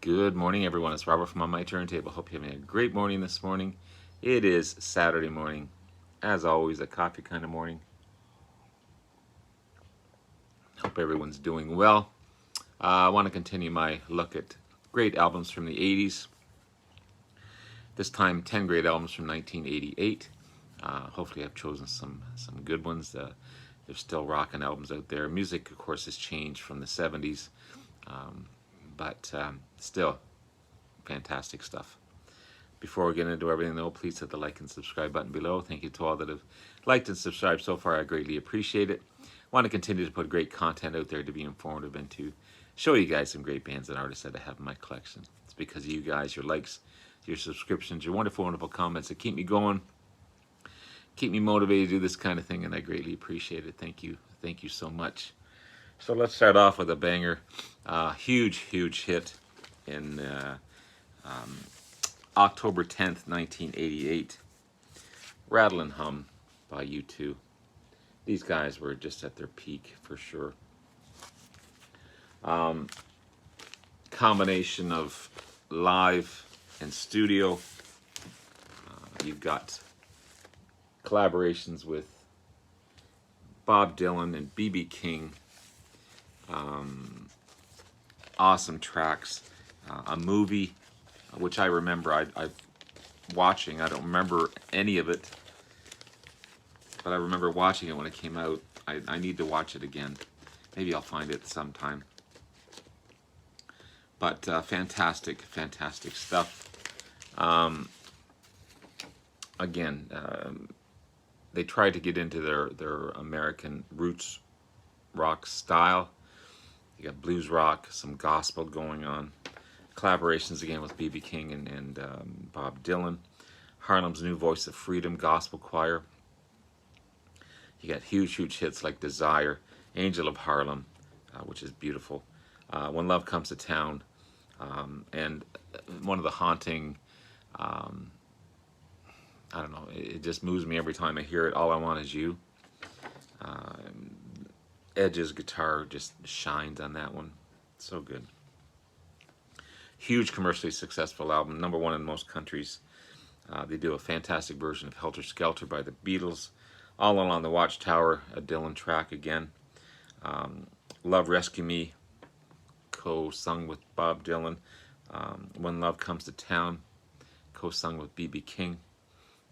Good morning, everyone. It's Robert from On My Turntable. Hope you're having a great morning this morning. It is Saturday morning. As always, a coffee kind of morning. Hope everyone's doing well. I want to continue my look at great albums from the 80s. This time, 10 great albums from 1988. Hopefully, I've chosen some good ones. There's still rocking albums out there. Music, of course, has changed from the 70s, but still fantastic stuff. Before we get into everything, though, please hit the like and subscribe button below. Thank you to all that have liked and subscribed so far. I greatly appreciate it. I want to continue to put great content out there to be informative and to show you guys some great bands and artists that I have in my collection. It's because of you guys, your likes, your subscriptions, your wonderful, wonderful comments that keep me going, keep me motivated to do this kind of thing, and I greatly appreciate it. Thank you. Thank you so much. So let's start off with a banger. Huge hit in October 10th, 1988. Rattle and Hum by U2. These guys were just at their peak for sure. Combination of live and studio. You've got collaborations with Bob Dylan and B.B. King. Awesome tracks. A movie, which I remember I watching. I don't remember any of it, but I remember watching it when it came out. I need to watch it again. Maybe I'll find it sometime. But fantastic stuff. Again, they tried to get into their American roots rock style. You got blues rock, some gospel going on. Collaborations again with B.B. King and Bob Dylan. Harlem's New Voice of Freedom Gospel Choir. You got huge hits like Desire, Angel of Harlem, which is beautiful. When Love Comes to Town, and one of the haunting, I don't know, it just moves me every time I hear it. All I Want Is You. Edge's guitar just shines on that one. So good. Huge commercially successful album, #1 in most countries. They do a fantastic version of Helter Skelter by the Beatles. All Along the Watchtower, a Dylan track again. Love Rescue Me, co-sung with Bob Dylan. When Love Comes to Town, co-sung with B.B. King.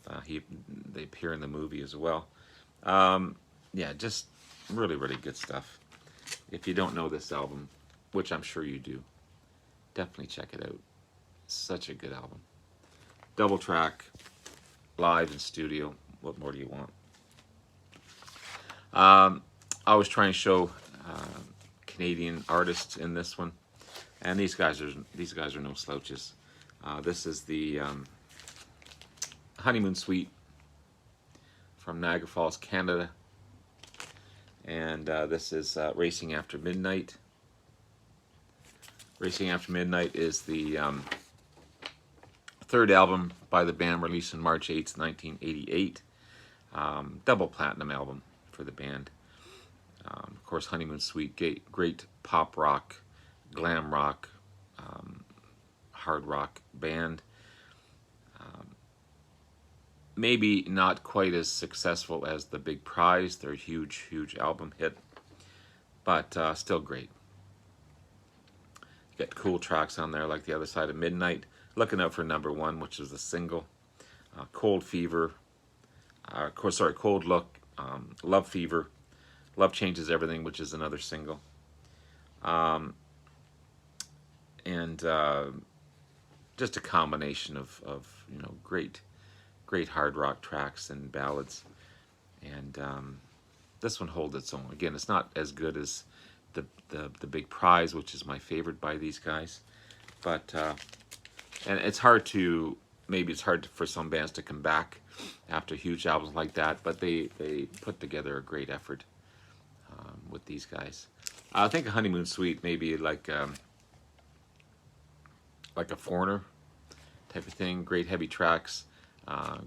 They appear in the movie as well. Yeah, just really good stuff. If you don't know this album, which I'm sure you do, definitely check it out. Such a good album. Double track, live in studio. What more do you want? I was trying to show Canadian artists in this one, and these guys are no slouches. This is the Honeymoon Suite from Niagara Falls, Canada, and this is Racing After Midnight. Racing After Midnight is the third album by the band, released on March 8th, 1988. Double platinum album for the band. Of course, Honeymoon Suite, great pop rock, glam rock, hard rock band. Maybe not quite as successful as The Big Prize, their huge album hit, but still great. You got cool tracks on there like The Other Side of Midnight, Looking Out for #1, which is the single, Cold Fever, Cold Look, Love Fever, Love Changes Everything, which is another single, and just a combination of great hard rock tracks and ballads, and this one holds its own. Again, it's not as good as the Big Prize, which is my favorite by these guys, but and it's hard for some bands to come back after huge albums like that, but they put together a great effort with these guys. I think a Honeymoon Suite maybe like a Foreigner type of thing. Great heavy tracks,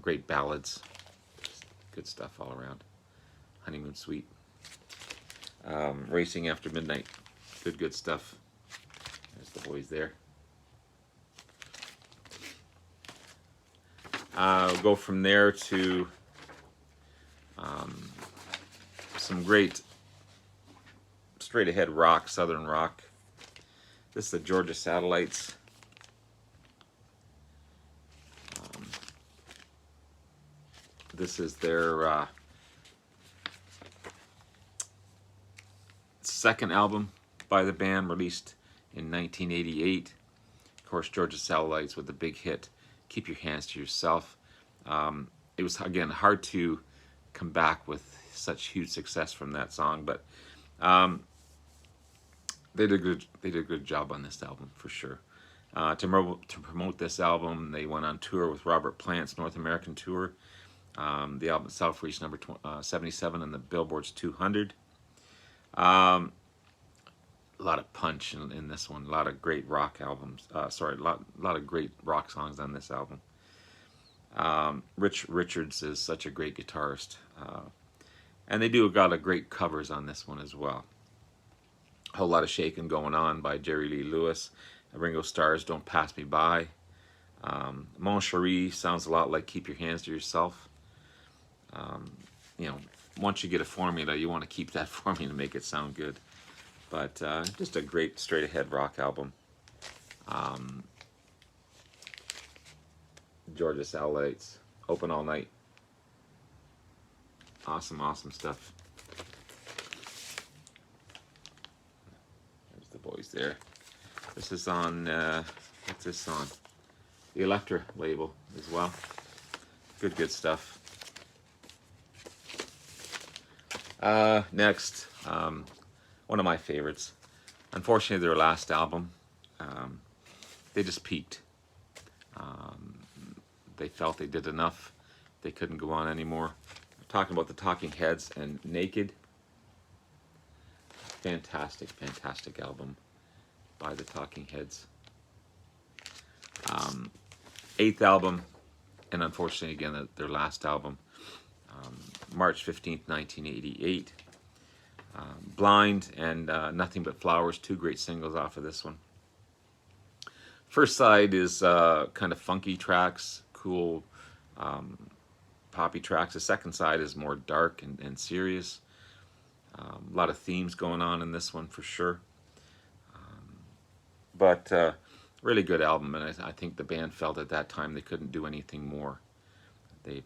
great ballads, good stuff all around. Honeymoon Suite. Racing After Midnight, good stuff. There's the boys there. Go from there to some great straight ahead rock, southern rock. This is the Georgia Satellites. This is their second album by the band, released in 1988. Of course, Georgia Satellites with the big hit, Keep Your Hands to Yourself. It was, again, hard to come back with such huge success from that song, but they did a good job on this album, for sure. To promote this album, they went on tour with Robert Plant's North American tour. The album itself reached number 77 on the Billboard's 200. A lot of punch in this one. A lot of great rock albums. A lot of great rock songs on this album. Rich Richards is such a great guitarist. And they do got a great covers on this one as well. A whole lot of shaking going on by Jerry Lee Lewis. Ringo Starr's Don't Pass Me By. Mon Cherie sounds a lot like Keep Your Hands to Yourself. You know, once you get a formula, you want to keep that formula to make it sound good. But just a great straight ahead rock album. Georgia Satellites, Open All Night. Awesome, awesome stuff. There's the boys there. This is on, what's this on? The Elektra label as well. Good stuff. Next, one of my favorites. Unfortunately, their last album, they just peaked. They felt they did enough. They couldn't go on anymore. I'm talking about the Talking Heads and Naked. Fantastic, fantastic album by the Talking Heads. Eighth album, and unfortunately again their last album, March 15th, 1988. Blind and Nothing But Flowers, two great singles off of this one. First side is kind of funky tracks, cool poppy tracks. The second side is more dark and serious. A lot of themes going on in this one for sure. But really good album, and I think the band felt at that time they couldn't do anything more. They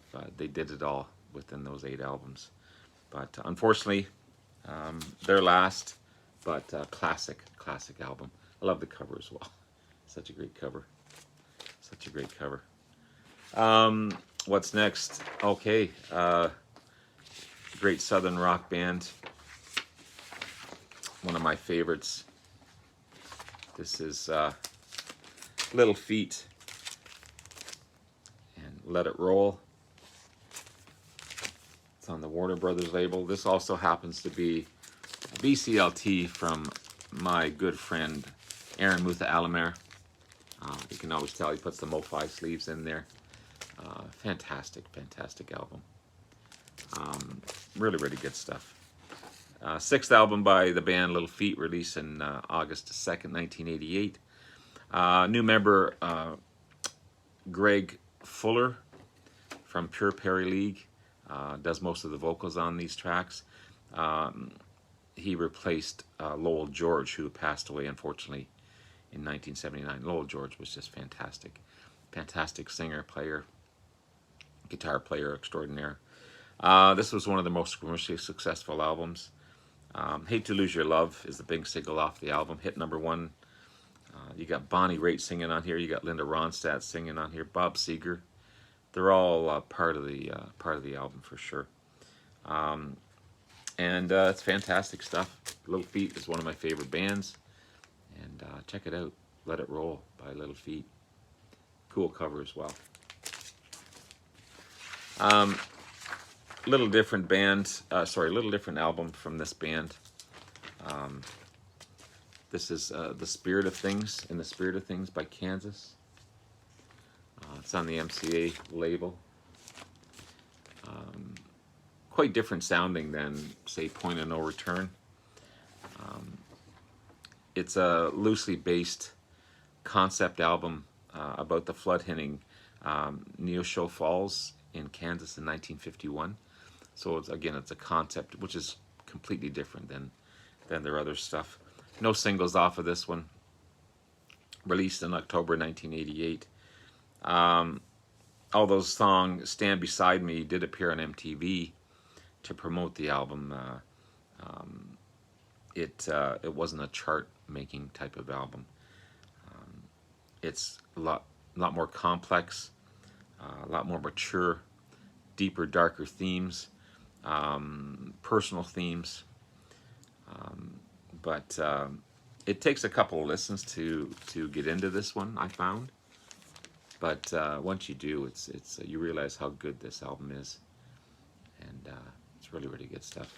did it all within those 8 albums. But unfortunately, their last, but classic album. I love the cover as well. Such a great cover. Such a great cover. What's next? Okay, great southern rock band. One of my favorites. This is Little Feat and Let It Roll. It's on the Warner Brothers label. This also happens to be a BCLT from my good friend Aaron Mutha Alamer. You can always tell he puts the Mo-Fi sleeves in there. Fantastic album. Really good stuff. 6th album by the band Little Feat, released in August 2nd, 1988. New member Greg Fuller from Pure Perry League does most of the vocals on these tracks. He replaced Lowell George, who passed away unfortunately in 1979. Lowell George was just fantastic singer, player, guitar player extraordinaire. This was one of the most commercially successful albums. Hate to Lose Your Love is the big single off the album, hit number 1. You got Bonnie Raitt singing on here. You got Linda Ronstadt singing on here. Bob Seger. They're all part of the album for sure. And it's fantastic stuff. Little Feat is one of my favorite bands, and check it out. Let It Roll by Little Feat. Cool cover as well. Little different band. Little different album from this band. This is The Spirit of Things, In the Spirit of Things by Kansas. It's on the MCA label. Quite different sounding than, say, Point of No Return. It's a loosely based concept album about the flood hitting Neosho Falls in Kansas in 1951. So again, it's a concept which is completely different than their other stuff. No singles off of this one. Released in October 1988. Although the song "Stand Beside Me" did appear on MTV to promote the album, it wasn't a chart-making type of album. It's a lot more complex, a lot more mature, deeper, darker themes, personal themes. But it takes a couple of listens to get into this one, I found. But once you do, it's you realize how good this album is, and it's really, really good stuff.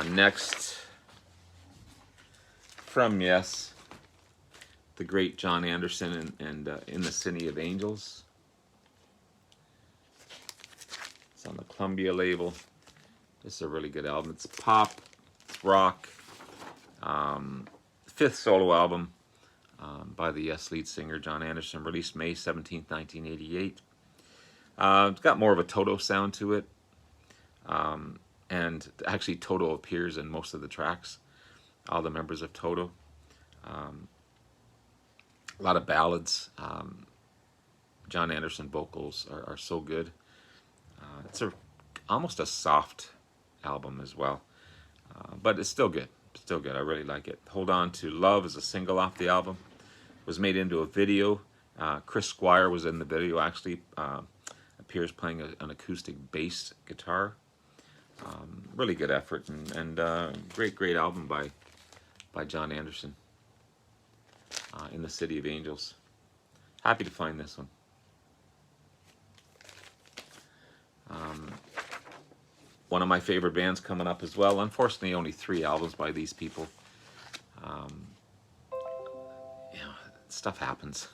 Next, from Yes, the great Jon Anderson and In the City of Angels. It's on the Columbia label. This is a really good album. It's pop, it's rock. Fifth solo album by the Yes lead singer Jon Anderson, released May 17th, 1988. It's got more of a Toto sound to it. And actually Toto appears in most of the tracks, all the members of Toto. A lot of ballads. Jon Anderson vocals are so good. It's almost a soft album as well, but it's still good. Still good. I really like it. Hold On to Love is a single off the album. It was made into a video. Chris Squire was in the video. Actually, appears playing an acoustic bass guitar. Really good effort, and great album by Jon Anderson. In the City of Angels. Happy to find this one. One of my favorite bands coming up as well. Unfortunately, only 3 albums by these people. Stuff happens.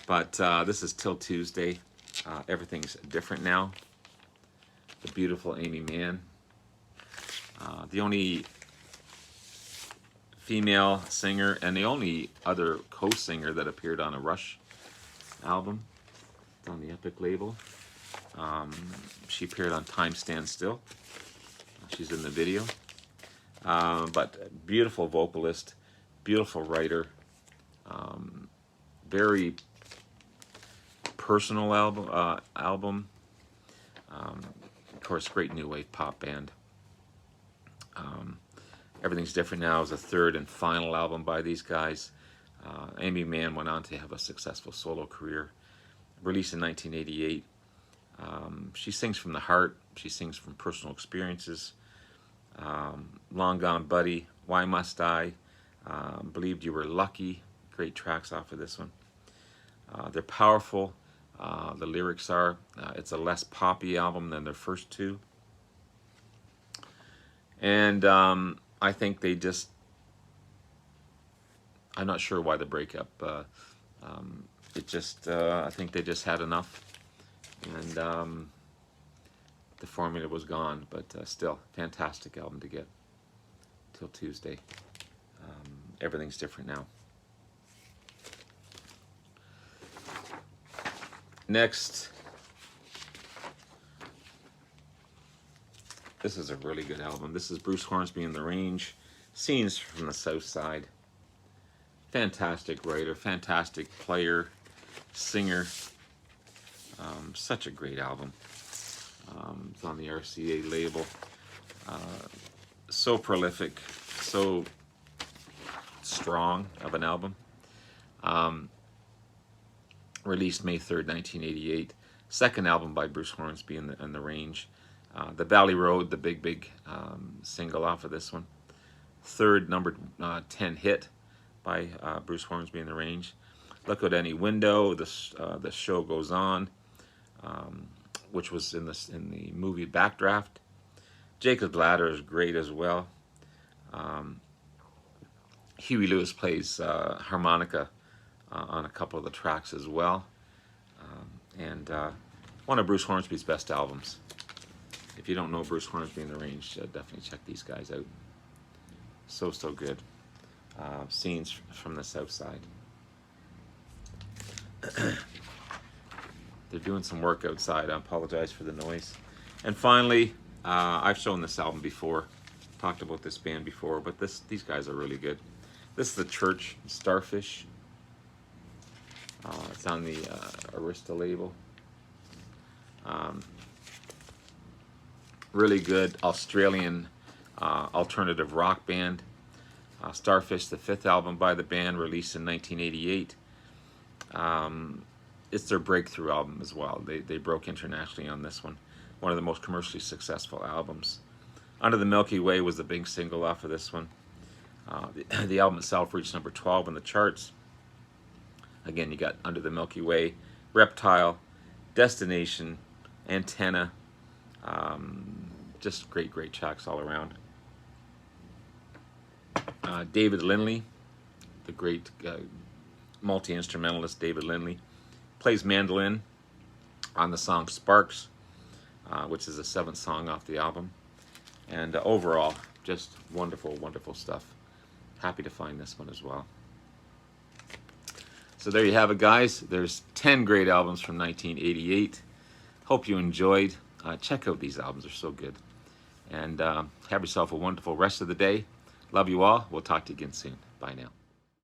But this is Till Tuesday. Everything's Different Now. The beautiful Amy Mann. The only female singer and the only other co-singer that appeared on a Rush album. It's on the Epic label. She appeared on Time Stands Still. She's in the video. But beautiful vocalist, beautiful writer, very personal album. Of course, great new wave pop band. Everything's Different Now is the 3rd and final album by these guys. Amy Mann went on to have a successful solo career. Released in 1988. She sings from the heart. She sings from personal experiences. Long Gone Buddy, Why Must I, Believed You Were Lucky. Great tracks off of this one. They're powerful. The lyrics are. It's a less poppy album than their first 2. And I think they just... I'm not sure why the breakup. I think they just had enough. And the formula was gone, but still, fantastic album to get. Till Tuesday. Everything's Different Now. Next, this is a really good album. This is Bruce Hornsby and the Range, Scenes from the South Side. Fantastic writer, fantastic player, singer. Such a great album. It's on the RCA label. So prolific, so strong of an album. Released May 3rd, 1988. Second album by Bruce Hornsby and the Range. The Valley Road, the big single off of this one. Third number 10 hit by Bruce Hornsby and the Range. Look Out Any Window, The Show Goes On, which was in the movie Backdraft. Jacob's Ladder is great as well. Huey Lewis plays harmonica on a couple of the tracks as well. And one of Bruce Hornsby's best albums. If you don't know Bruce Hornsby and the Range, definitely check these guys out. So good. Scenes from the South Side. They're doing some work outside. I apologize for the noise. And finally, I've shown this album before, talked about this band before, but these guys are really good. This is the Church Starfish. It's on the Arista label. Really good Australian alternative rock band. Starfish, the 5th album by the band, released in 1988. It's their breakthrough album as well. They broke internationally on this one. One of the most commercially successful albums. Under the Milky Way was the big single off of this one. The album itself reached number 12 in the charts. Again, you got Under the Milky Way, Reptile, Destination, Antenna. Just great tracks all around. David Lindley, the great multi-instrumentalist David Lindley, plays mandolin on the song Sparks, which is the 7th song off the album. And overall, just wonderful stuff. Happy to find this one as well. So there you have it, guys. There's 10 great albums from 1988. Hope you enjoyed. Check out these albums. They're so good. And have yourself a wonderful rest of the day. Love you all. We'll talk to you again soon. Bye now.